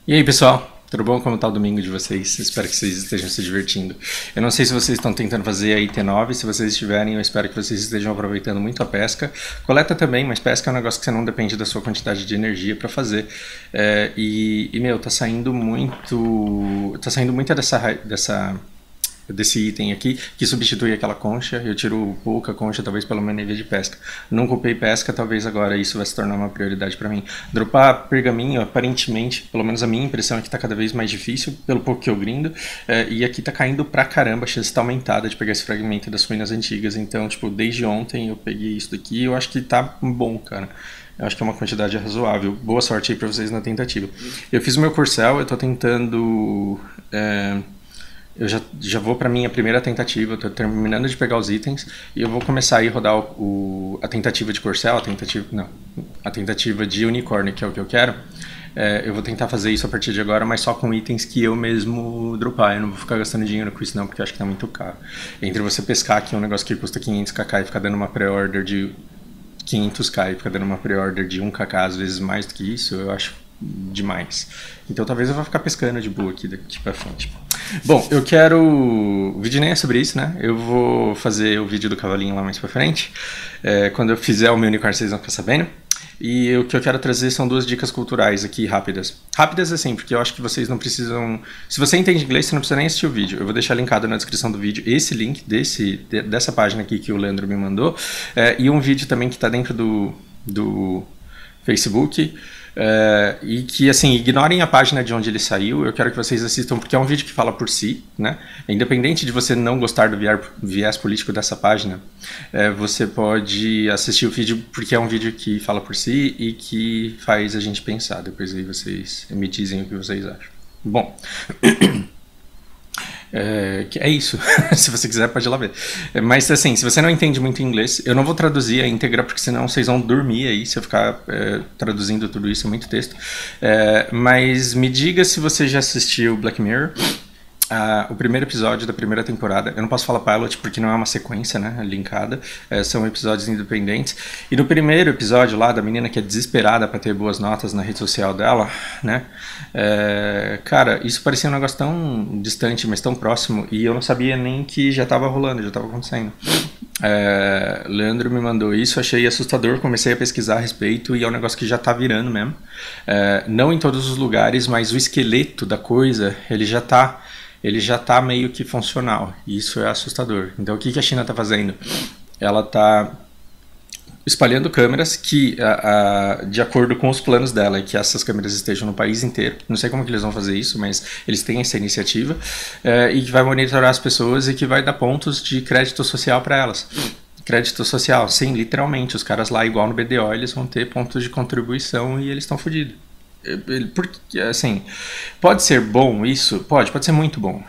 E aí, pessoal? Tudo bom? Como tá o domingo de vocês? Espero que vocês estejam se divertindo. Eu não sei se vocês estão tentando fazer a IT9, se vocês estiverem, eu espero que vocês estejam aproveitando muito a pesca. Coleta também, mas pesca é um negócio que você não depende da sua quantidade de energia para fazer. Meu, tá saindo muito desse item aqui, que substitui aquela concha. Eu tiro pouca concha, talvez pelo meu nível de pesca. Não culpei pesca, talvez agora isso vai se tornar uma prioridade para mim. Dropar pergaminho, aparentemente, pelo menos a minha impressão é que tá cada vez mais difícil, pelo pouco que eu grindo, e aqui tá caindo pra caramba, a chance tá aumentada de pegar esse fragmento das ruínas antigas. Então, tipo, desde ontem eu peguei isso daqui e eu acho que tá bom, cara. Eu acho que é uma quantidade razoável. Boa sorte aí pra vocês na tentativa. Eu fiz o meu Corcel, eu tô tentando... Eu já vou para minha primeira tentativa, estou terminando de pegar os itens e eu vou começar a rodar a tentativa de Corcel, a tentativa de unicórnio, que é o que eu quero. Eu vou tentar fazer isso a partir de agora, mas só com itens que eu mesmo dropar. Eu não vou ficar gastando dinheiro com isso não, porque eu acho que tá muito caro. Entre você pescar aqui um negócio que custa 500kk e ficar dando uma pré-order de 500k e ficar dando uma pré-order de 1kk, às vezes mais do que isso, eu acho demais. Então talvez eu vá ficar pescando de boa aqui daqui pra frente. Bom, eu quero... O vídeo nem é sobre isso, né? Eu vou fazer o vídeo do cavalinho lá mais pra frente. Quando eu fizer o meu unicórnio, vocês vão ficar sabendo. E o que eu quero trazer são duas dicas culturais aqui rápidas. Rápidas assim, porque eu acho que vocês não precisam... Se você entende inglês, você não precisa nem assistir o vídeo. Eu vou deixar linkado na descrição do vídeo esse link dessa página aqui que o Leandro me mandou. E um vídeo também que está dentro do Facebook. E que, assim, ignorem a página de onde ele saiu. Eu quero que vocês assistam porque é um vídeo que fala por si, né? Independente de você não gostar do viés político dessa página, você pode assistir o vídeo porque é um vídeo que fala por si e que faz a gente pensar. Depois aí vocês me dizem o que vocês acham. Bom... É isso, se você quiser pode ir lá ver. Mas assim, se você não entende muito inglês, eu não vou traduzir a íntegra, porque senão vocês vão dormir aí se eu ficar traduzindo tudo isso, é muito texto. Mas me diga se você já assistiu Black Mirror. O primeiro episódio da primeira temporada, eu não posso falar pilot porque não é uma sequência, né, linkada, são episódios independentes. E no primeiro episódio lá, da menina que é desesperada para ter boas notas na rede social dela, né, cara, isso parecia um negócio tão distante, mas tão próximo, e eu não sabia nem que já estava rolando, já estava acontecendo. Leandro me mandou isso, achei assustador, comecei a pesquisar a respeito e é um negócio que já está virando mesmo. Não em todos os lugares, mas o esqueleto da coisa, ele já está meio que funcional, e isso é assustador. Então o que a China está fazendo? Ela está espalhando câmeras que, de acordo com os planos dela, que essas câmeras estejam no país inteiro. Não sei como que eles vão fazer isso, mas eles têm essa iniciativa, e que vai monitorar as pessoas e que vai dar pontos de crédito social para elas. Crédito social, sim, literalmente. Os caras lá, igual no BDO, eles vão ter pontos de contribuição e eles estão fodidos. Porque, assim, pode ser bom isso? Pode ser muito bom.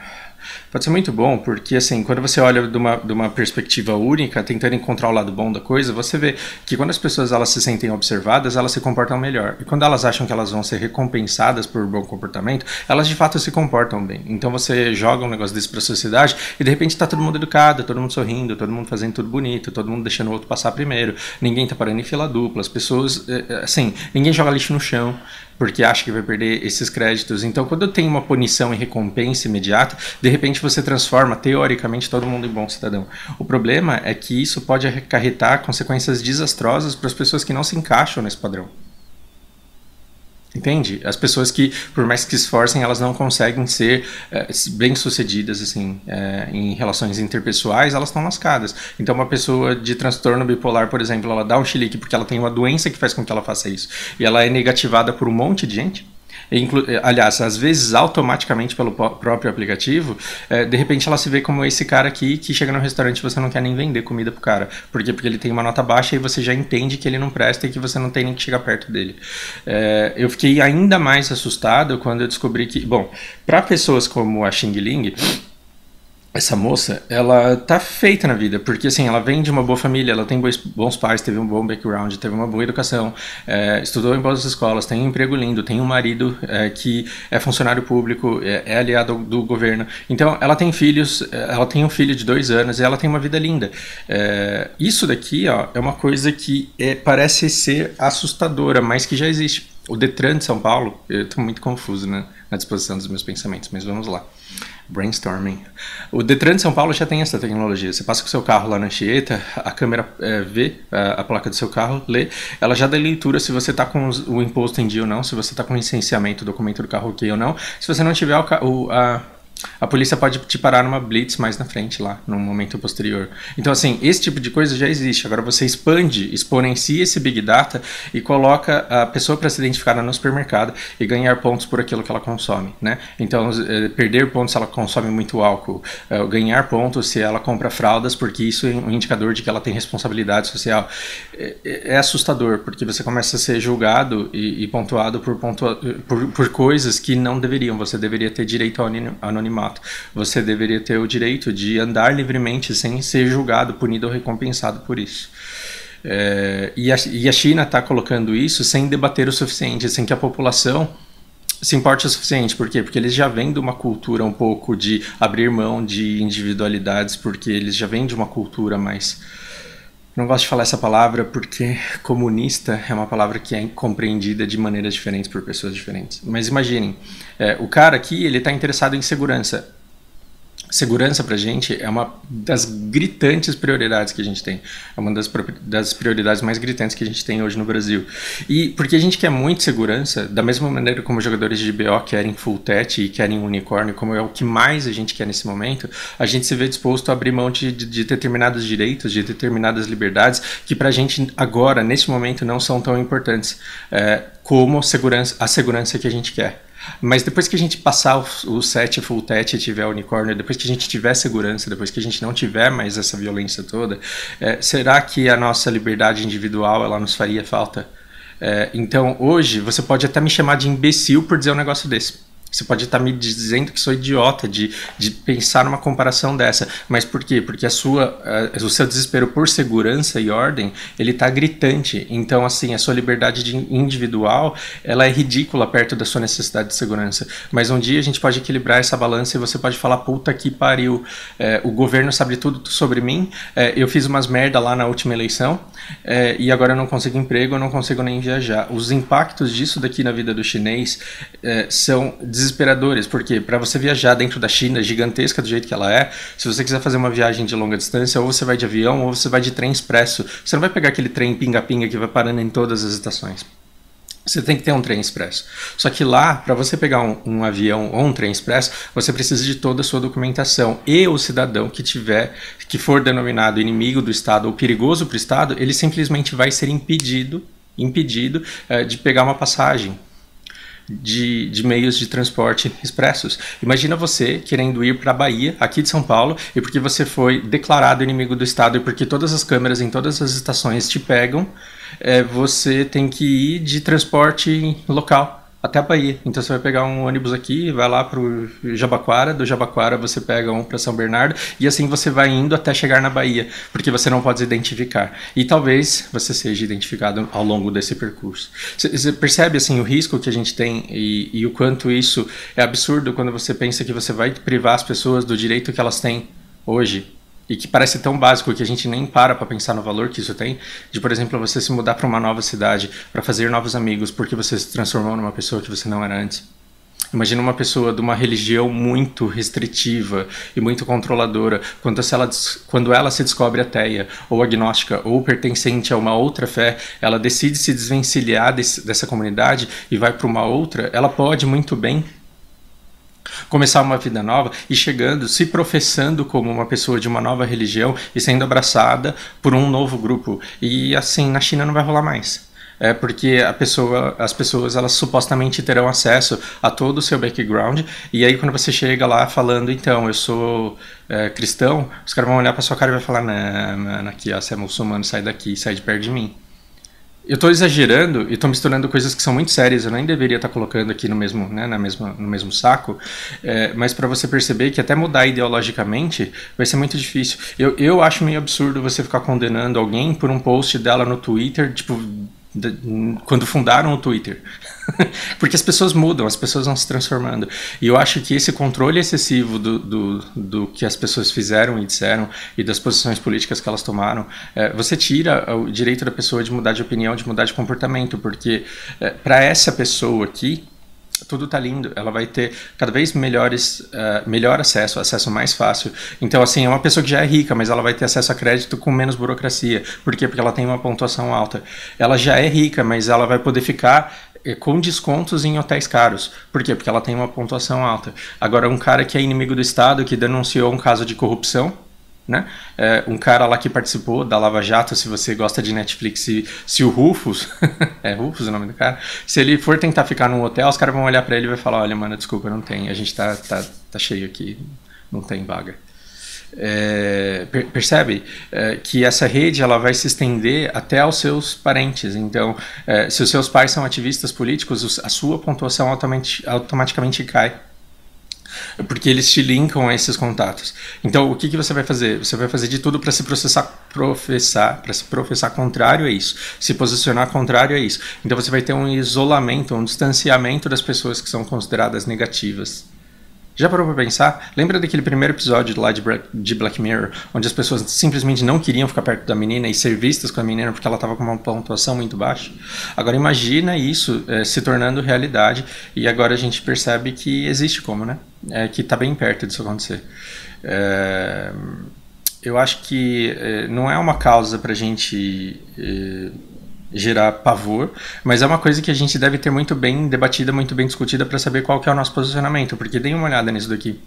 Pode ser muito bom, porque assim, quando você olha de uma perspectiva única, tentando encontrar o lado bom da coisa, você vê que quando as pessoas elas se sentem observadas, elas se comportam melhor. E quando elas acham que elas vão ser recompensadas por bom comportamento, elas de fato se comportam bem. Então você joga um negócio desse para a sociedade e de repente está todo mundo educado, todo mundo sorrindo, todo mundo fazendo tudo bonito, todo mundo deixando o outro passar primeiro, ninguém tá parando em fila dupla, as pessoas, assim, ninguém joga lixo no chão porque acha que vai perder esses créditos. Então, quando tem uma punição e recompensa imediata, de repente você transforma, teoricamente, todo mundo em bom cidadão. O problema é que isso pode acarretar consequências desastrosas para as pessoas que não se encaixam nesse padrão. Entende? As pessoas que, por mais que se esforcem, elas não conseguem ser bem-sucedidas assim, em relações interpessoais, elas estão lascadas. Então uma pessoa de transtorno bipolar, por exemplo, ela dá um chilique porque ela tem uma doença que faz com que ela faça isso, e ela é negativada por um monte de gente. Aliás, às vezes automaticamente pelo próprio aplicativo, de repente ela se vê como esse cara aqui que chega no restaurante e você não quer nem vender comida pro cara. Por quê? Porque ele tem uma nota baixa e você já entende que ele não presta e que você não tem nem que chegar perto dele. Eu fiquei ainda mais assustado quando eu descobri que, bom, para pessoas como a Xing Ling, essa moça, ela tá feita na vida, porque assim, ela vem de uma boa família, ela tem bons pais, teve um bom background, teve uma boa educação, estudou em boas escolas, tem um emprego lindo, tem um marido que é funcionário público, é aliado do governo. Então, ela tem filhos, ela tem um filho de 2 anos e ela tem uma vida linda. Isso daqui, ó, é uma coisa que parece ser assustadora, mas que já existe. O Detran de São Paulo, eu estou muito confuso, né, na disposição dos meus pensamentos, mas vamos lá. Brainstorming. O Detran de São Paulo já tem essa tecnologia. Você passa com o seu carro lá na Anchieta, a câmera vê a placa do seu carro, lê, ela já dá leitura se você está com o imposto em dia ou não, se você está com o licenciamento, o documento do carro ok ou não. Se você não tiver a polícia pode te parar numa blitz mais na frente lá, num momento posterior. Então, assim, esse tipo de coisa já existe. Agora você expande, exponencia esse Big Data e coloca a pessoa para se identificar no supermercado e ganhar pontos por aquilo que ela consome, né? Então, perder pontos se ela consome muito álcool, ganhar pontos se ela compra fraldas, porque isso é um indicador de que ela tem responsabilidade social. É assustador, porque você começa a ser julgado e pontuado por coisas que não deveriam. Você deveria ter direito ao anonimato. Você deveria ter o direito de andar livremente sem ser julgado, punido ou recompensado por isso. E a China está colocando isso sem debater o suficiente, sem que a população se importe o suficiente. Por quê? Porque eles já vêm de uma cultura um pouco de abrir mão de individualidades, porque eles já vêm de uma cultura mais... Não gosto de falar essa palavra porque comunista é uma palavra que é compreendida de maneiras diferentes por pessoas diferentes. Mas imaginem, o cara aqui ele está interessado em segurança. Segurança pra gente é uma das gritantes prioridades que a gente tem. É uma das prioridades mais gritantes que a gente tem hoje no Brasil. E porque a gente quer muito segurança, da mesma maneira como os jogadores de BO querem full tech e querem unicórnio, como é o que mais a gente quer nesse momento, a gente se vê disposto a abrir mão de determinados direitos, de determinadas liberdades, que pra gente agora, nesse momento, não são tão importantes como a segurança que a gente quer. Mas depois que a gente passar o set full tech e tiver unicórnio, depois que a gente tiver segurança, depois que a gente não tiver mais essa violência toda, será que a nossa liberdade individual ela nos faria falta? Então hoje você pode até me chamar de imbecil por dizer um negócio desse. Você pode estar me dizendo que sou idiota de pensar numa comparação dessa. Mas por quê? Porque o seu desespero por segurança e ordem, ele está gritante. Então, assim, a sua liberdade individual, ela é ridícula perto da sua necessidade de segurança. Mas um dia a gente pode equilibrar essa balança e você pode falar, puta que pariu, o governo sabe tudo sobre mim, eu fiz umas merda lá na última eleição, e agora eu não consigo emprego, eu não consigo nem viajar. Os impactos disso daqui na vida do chinês são desesperadores, porque para você viajar dentro da China, gigantesca do jeito que ela é, se você quiser fazer uma viagem de longa distância, ou você vai de avião, ou você vai de trem expresso. Você não vai pegar aquele trem pinga-pinga que vai parando em todas as estações. Você tem que ter um trem expresso. Só que lá, para você pegar um avião ou um trem expresso, você precisa de toda a sua documentação. E o cidadão que for denominado inimigo do Estado ou perigoso para o Estado, ele simplesmente vai ser impedido de pegar uma passagem de meios de transporte expressos. Imagina você querendo ir para a Bahia, aqui de São Paulo, e porque você foi declarado inimigo do Estado e porque todas as câmeras em todas as estações te pegam, você tem que ir de transporte local até a Bahia. Então você vai pegar um ônibus aqui, vai lá para o Jabaquara, do Jabaquara você pega um para São Bernardo, e assim você vai indo até chegar na Bahia, porque você não pode se identificar. E talvez você seja identificado ao longo desse percurso. Você percebe assim, o risco que a gente tem e o quanto isso é absurdo quando você pensa que você vai privar as pessoas do direito que elas têm hoje, e que parece tão básico que a gente nem para pensar no valor que isso tem, de, por exemplo, você se mudar para uma nova cidade, para fazer novos amigos, porque você se transformou numa pessoa que você não era antes. Imagina uma pessoa de uma religião muito restritiva e muito controladora, quando ela se descobre ateia, ou agnóstica, ou pertencente a uma outra fé, ela decide se desvencilhar dessa comunidade e vai para uma outra, ela pode muito bem começar uma vida nova e chegando, se professando como uma pessoa de uma nova religião e sendo abraçada por um novo grupo. E assim, na China não vai rolar mais. Porque as pessoas elas supostamente terão acesso a todo o seu background, e aí quando você chega lá falando, então, eu sou cristão, os caras vão olhar pra sua cara e vai falar, não, mano, aqui ó, você é muçulmano, sai daqui, sai de perto de mim. Eu estou exagerando e estou misturando coisas que são muito sérias, eu nem deveria estar colocando aqui no mesmo saco, mas para você perceber que até mudar ideologicamente vai ser muito difícil. Eu acho meio absurdo você ficar condenando alguém por um post dela no Twitter, tipo, quando fundaram o Twitter. Porque as pessoas mudam, as pessoas vão se transformando. E eu acho que esse controle excessivo do que as pessoas fizeram e disseram e das posições políticas que elas tomaram, você tira o direito da pessoa de mudar de opinião, de mudar de comportamento, porque para essa pessoa aqui, tudo tá lindo, ela vai ter cada vez melhor acesso mais fácil. Então, assim, é uma pessoa que já é rica, mas ela vai ter acesso a crédito com menos burocracia. Por quê? Porque ela tem uma pontuação alta. Ela já é rica, mas ela vai poder ficar com descontos em hotéis caros. Por quê? Porque ela tem uma pontuação alta. Agora, um cara que é inimigo do Estado, que denunciou um caso de corrupção, né? Um cara lá que participou da Lava Jato, se você gosta de Netflix, se o Rufus, é Rufus o nome do cara, se ele for tentar ficar num hotel, os caras vão olhar pra ele e vai falar, olha, mano, desculpa, não tem, a gente tá cheio aqui, não tem vaga. Percebe que essa rede ela vai se estender até aos seus parentes. Então, se os seus pais são ativistas políticos, a sua pontuação automaticamente cai, porque eles te linkam a esses contatos. Então, o que você vai fazer? Você vai fazer de tudo para se professar contrário a isso, se posicionar contrário a isso. Então, você vai ter um isolamento, um distanciamento das pessoas que são consideradas negativas. Já parou pra pensar? Lembra daquele primeiro episódio lá de Black Mirror, onde as pessoas simplesmente não queriam ficar perto da menina e ser vistas com a menina porque ela estava com uma pontuação muito baixa? Agora imagina isso se tornando realidade, e agora a gente percebe que existe como, né? Que está bem perto disso acontecer. Eu acho que não é uma causa pra gente gerar pavor, mas é uma coisa que a gente deve ter muito bem debatida, muito bem discutida para saber qual que é o nosso posicionamento, porque deem uma olhada nisso daqui.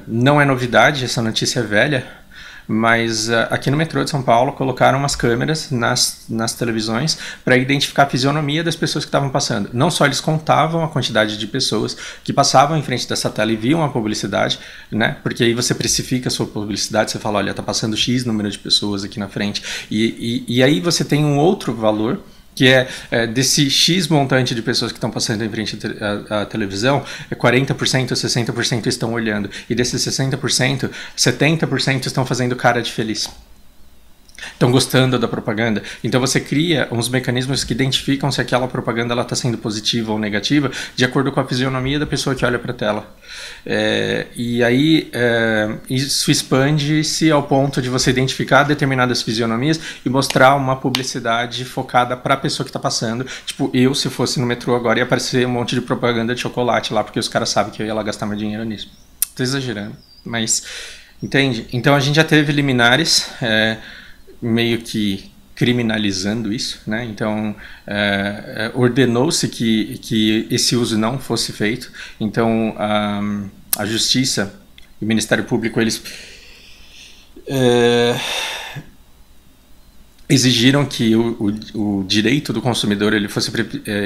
Não é novidade, essa notícia é velha, mas aqui no metrô de São Paulo colocaram umas câmeras nas televisões para identificar a fisionomia das pessoas que estavam passando. Não só eles contavam a quantidade de pessoas que passavam em frente dessa tela e viam a publicidade, né? Porque aí você precifica a sua publicidade, você fala, olha, tá passando X número de pessoas aqui na frente, e aí você tem um outro valor, que desse X montante de pessoas que estão passando em frente à televisão, 40%, 60% estão olhando. E desses 60%, 70% estão fazendo cara de feliz. Estão gostando da propaganda. Então você cria uns mecanismos que identificam se aquela propaganda está sendo positiva ou negativa de acordo com a fisionomia da pessoa que olha para a tela. E aí isso expande-se ao ponto de você identificar determinadas fisionomias e mostrar uma publicidade focada para a pessoa que está passando. Tipo, se fosse no metrô agora, ia aparecer um monte de propaganda de chocolate lá, porque os caras sabem que eu ia lá gastar meu dinheiro nisso. Estou exagerando, mas entende? Então a gente já teve liminares meio que criminalizando isso, né? Então ordenou-se que esse uso não fosse feito. Então a Justiça e o Ministério Público eles exigiram que o direito do consumidor ele fosse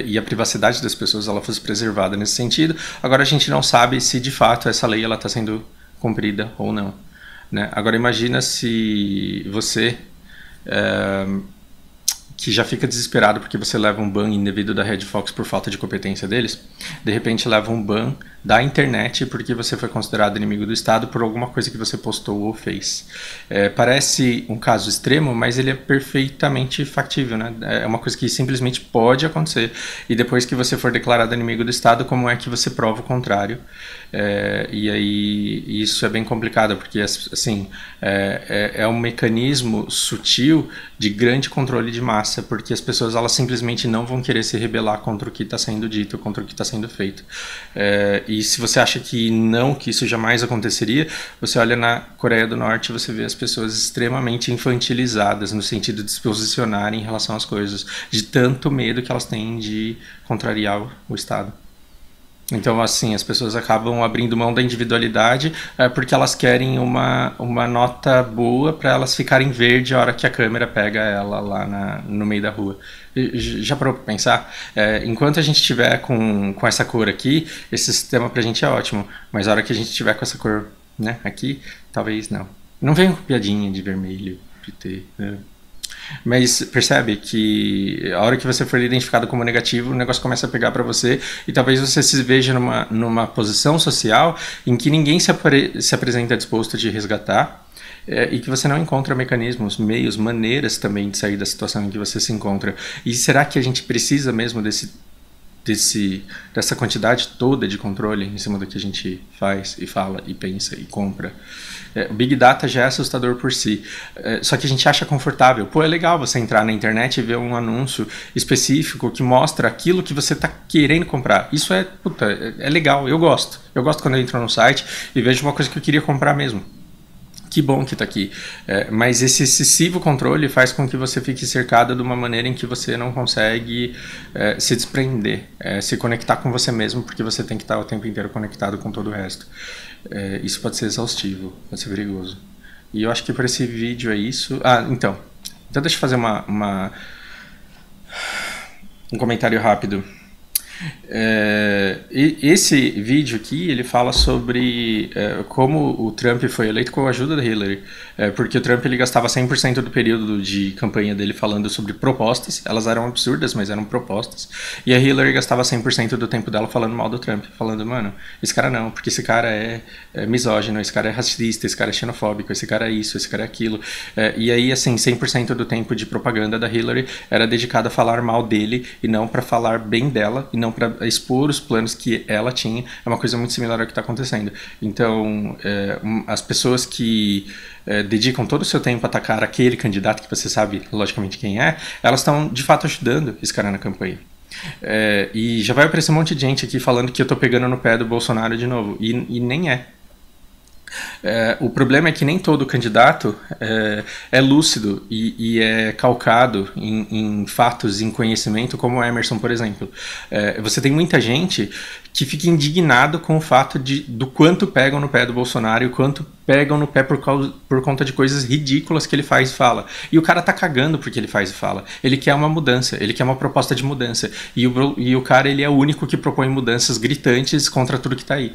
e a privacidade das pessoas ela fosse preservada nesse sentido. Agora a gente não sabe se de fato essa lei ela está sendo cumprida ou não, né? Agora imagina se você que já fica desesperado porque você leva um ban indevido da Red Fox por falta de competência deles, de repente leva um ban da internet porque você foi considerado inimigo do Estado por alguma coisa que você postou ou fez. Parece um caso extremo, mas ele é perfeitamente factível, né? É uma coisa que simplesmente pode acontecer, e depois que você for declarado inimigo do Estado, como é que você prova o contrário? E aí isso é bem complicado, porque assim, é um mecanismo sutil de grande controle de massa, porque as pessoas elas simplesmente não vão querer se rebelar contra o que está sendo dito, contra o que está sendo feito. E se você acha que não, que isso jamais aconteceria, você olha na Coreia do Norte e você vê as pessoas extremamente infantilizadas no sentido de se posicionarem em relação às coisas, de tanto medo que elas têm de contrariar o Estado. Então, assim, as pessoas acabam abrindo mão da individualidade porque elas querem uma nota boa para elas ficarem verde a hora que a câmera pega ela lá no meio da rua. Já parou para pensar? Enquanto a gente tiver com essa cor aqui, esse sistema pra gente é ótimo, mas a hora que a gente tiver com essa cor, né, aqui, talvez não. Não venha com piadinha de vermelho, PT, né? Mas percebe que a hora que você for identificado como negativo, o negócio começa a pegar para você, e talvez você se veja numa posição social em que ninguém se apresenta disposto a te resgatar, e que você não encontra mecanismos, meios, maneiras também de sair da situação em que você se encontra. E será que a gente precisa mesmo desse dessa quantidade toda de controle em cima do que a gente faz e fala e pensa e compra. O Big Data já é assustador por si, só que a gente acha confortável. Pô, é legal você entrar na internet e ver um anúncio específico que mostra aquilo que você está querendo comprar. Isso é legal, eu gosto. Eu gosto quando eu entro no site e vejo uma coisa que eu queria comprar mesmo. Que bom que está aqui, mas esse excessivo controle faz com que você fique cercado de uma maneira em que você não consegue se desprender, se conectar com você mesmo, porque você tem que estar o tempo inteiro conectado com todo o resto. Isso pode ser exaustivo, pode ser perigoso. E eu acho que por esse vídeo é isso. Então deixa eu fazer um comentário rápido. Esse vídeo aqui ele fala sobre como o Trump foi eleito com a ajuda da Hillary, porque o Trump ele gastava 100% do período de campanha dele falando sobre propostas, elas eram absurdas, mas eram propostas, e a Hillary gastava 100% do tempo dela falando mal do Trump, falando, mano, esse cara não, porque esse cara é misógino, esse cara é racista, esse cara é xenofóbico, esse cara é isso, esse cara é aquilo, e aí assim, 100% do tempo de propaganda da Hillary era dedicado a falar mal dele e não para falar bem dela, e não para expor os planos que ela tinha. É uma coisa muito similar ao que está acontecendo. Então, as pessoas que dedicam todo o seu tempo a atacar aquele candidato que você sabe logicamente quem é, elas estão de fato ajudando esse cara na campanha. E já vai aparecer um monte de gente aqui falando que eu estou pegando no pé do Bolsonaro de novo, e nem é. O problema é que nem todo candidato é lúcido e é calcado em fatos, em conhecimento, como o Emerson, por exemplo. Você tem muita gente que fica indignado com o fato do quanto pegam no pé do Bolsonaro e o quanto pegam no pé por conta de coisas ridículas que ele faz e fala. E o cara tá cagando porque ele faz e fala. Ele quer uma mudança, ele quer uma proposta de mudança. E o cara, ele é o único que propõe mudanças gritantes contra tudo que tá aí.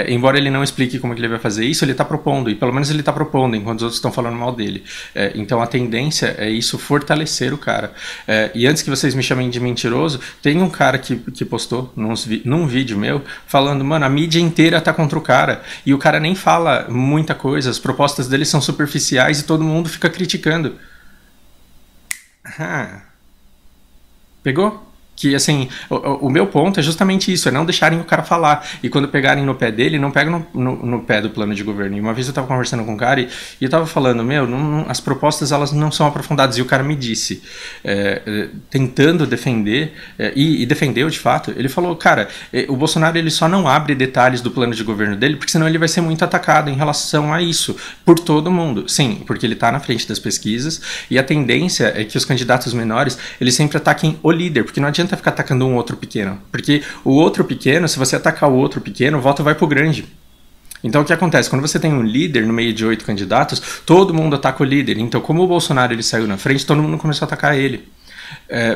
Embora ele não explique como que ele vai fazer isso, ele tá propondo. E pelo menos ele tá propondo, enquanto os outros estão falando mal dele. Então a tendência é isso fortalecer o cara. E antes que vocês me chamem de mentiroso, tem um cara que postou num vídeo meu, falando, mano, a mídia inteira tá contra o cara. E o cara nem fala muita coisa, as propostas dele são superficiais e todo mundo fica criticando. Pegou? Que, assim, o meu ponto é justamente isso, é não deixarem o cara falar. E quando pegarem no pé dele, não pegam no pé do plano de governo. E uma vez eu tava conversando com um cara e eu tava falando, as propostas elas não são aprofundadas. E o cara me disse, tentando defender, e defendeu de fato, ele falou, cara, o Bolsonaro ele só não abre detalhes do plano de governo dele, porque senão ele vai ser muito atacado em relação a isso, por todo mundo. Sim, porque ele tá na frente das pesquisas, e a tendência é que os candidatos menores, eles sempre ataquem o líder, porque não adianta ficar atacando um outro pequeno, porque o outro pequeno, se você atacar o outro pequeno, o voto vai pro grande. Então o que acontece? Quando você tem um líder no meio de 8 candidatos, todo mundo ataca o líder. Então como o Bolsonaro ele saiu na frente, todo mundo começou a atacar ele,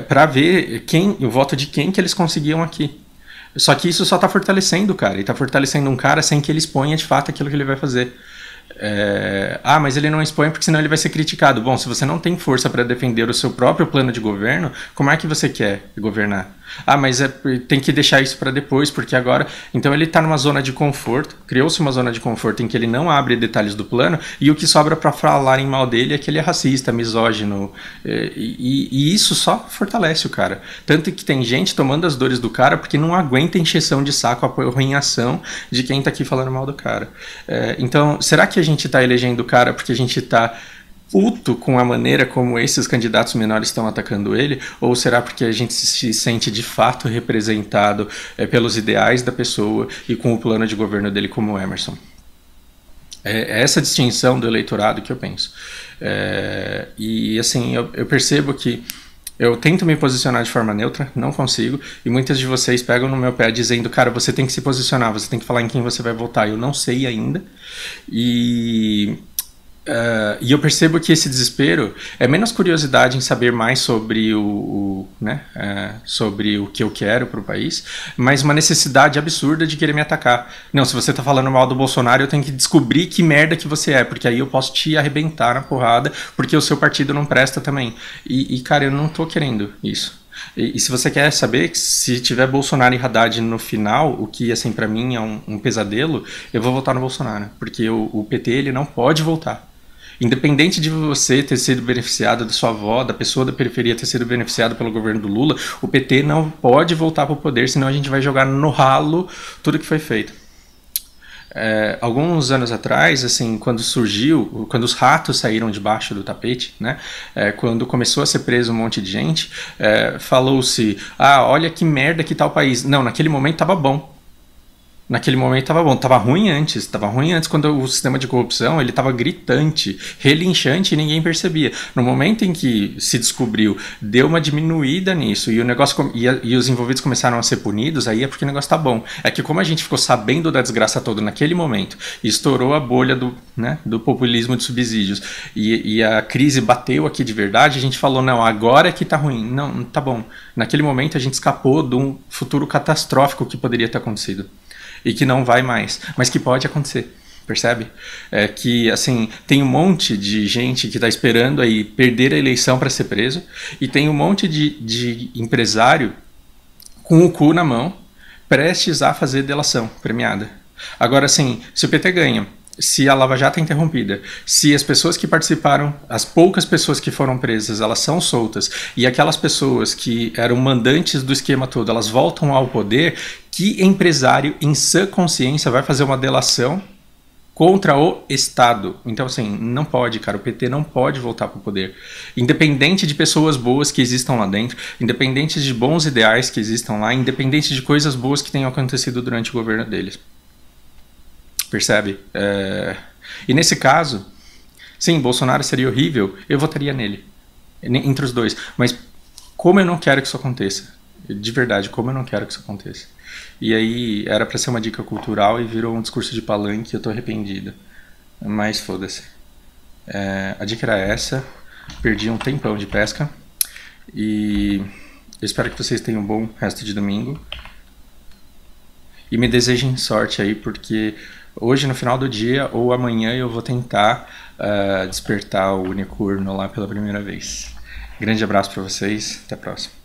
para ver o voto de quem que eles conseguiam aqui. Só que isso só tá fortalecendo o cara, e tá fortalecendo um cara sem que ele exponha de fato aquilo que ele vai fazer. Mas ele não expõe porque senão ele vai ser criticado. Bom, se você não tem força para defender o seu próprio plano de governo, como é que você quer governar? Mas tem que deixar isso para depois, porque agora... Então ele está numa zona de conforto, criou-se uma zona de conforto em que ele não abre detalhes do plano, e o que sobra para falarem mal dele é que ele é racista, misógino, e isso só fortalece o cara. Tanto que tem gente tomando as dores do cara porque não aguenta encheção de saco, apoio em ação de quem está aqui falando mal do cara. Então, será que a gente está elegendo o cara porque a gente está puto com a maneira como esses candidatos menores estão atacando ele? Ou será porque a gente se sente de fato representado pelos ideais da pessoa e com o plano de governo dele como o Emerson? É essa distinção do eleitorado que eu penso. E assim, eu percebo que eu tento me posicionar de forma neutra, não consigo, e muitas de vocês pegam no meu pé dizendo, cara, você tem que se posicionar, você tem que falar em quem você vai votar. Eu não sei ainda, e eu percebo que esse desespero é menos curiosidade em saber mais sobre sobre o que eu quero para o país, mas uma necessidade absurda de querer me atacar. Não, se você tá falando mal do Bolsonaro, eu tenho que descobrir que merda que você é, porque aí eu posso te arrebentar na porrada, porque o seu partido não presta também. E cara, eu não tô querendo isso. E se você quer saber, se tiver Bolsonaro e Haddad no final, o que assim para mim é um pesadelo, eu vou votar no Bolsonaro, porque o PT ele não pode voltar. Independente de você ter sido beneficiado, da sua avó, da pessoa da periferia ter sido beneficiado pelo governo do Lula, o PT não pode voltar para o poder, senão a gente vai jogar no ralo tudo que foi feito. Alguns anos atrás, assim, quando os ratos saíram debaixo do tapete, né, quando começou a ser preso um monte de gente, falou-se, olha que merda que tá o país. Não, naquele momento tava bom. Naquele momento estava bom, estava ruim antes quando o sistema de corrupção ele estava gritante, relinchante e ninguém percebia. No momento em que se descobriu, deu uma diminuída nisso e o negócio e os envolvidos começaram a ser punidos, aí é porque o negócio tá bom. É que como a gente ficou sabendo da desgraça toda naquele momento, e estourou a bolha do populismo de subsídios e a crise bateu aqui de verdade, a gente falou, não, agora é que tá ruim. Não, tá bom. Naquele momento a gente escapou de um futuro catastrófico que poderia ter acontecido. E que não vai mais, mas que pode acontecer, percebe? Que, assim, tem um monte de gente que está esperando aí perder a eleição para ser preso, e tem um monte de empresário com o cu na mão, prestes a fazer delação premiada. Agora, assim, se o PT ganha, se a Lava Jato é interrompida, se as pessoas que participaram, as poucas pessoas que foram presas, elas são soltas, e aquelas pessoas que eram mandantes do esquema todo, elas voltam ao poder, que empresário em sã consciência vai fazer uma delação contra o Estado? Então, assim, não pode, cara, o PT não pode voltar para o poder. Independente de pessoas boas que existam lá dentro, independente de bons ideais que existam lá, independente de coisas boas que tenham acontecido durante o governo deles. Percebe? E nesse caso, sim, Bolsonaro seria horrível, eu votaria nele, entre os dois. Mas como eu não quero que isso aconteça, de verdade, como eu não quero que isso aconteça. E aí era pra ser uma dica cultural e virou um discurso de palanque, eu tô arrependido. Mas foda-se. A dica era essa, perdi um tempão de pesca e eu espero que vocês tenham um bom resto de domingo. E me desejem sorte aí, porque hoje, no final do dia, ou amanhã, eu vou tentar despertar o unicórnio lá pela primeira vez. Grande abraço para vocês, até a próxima.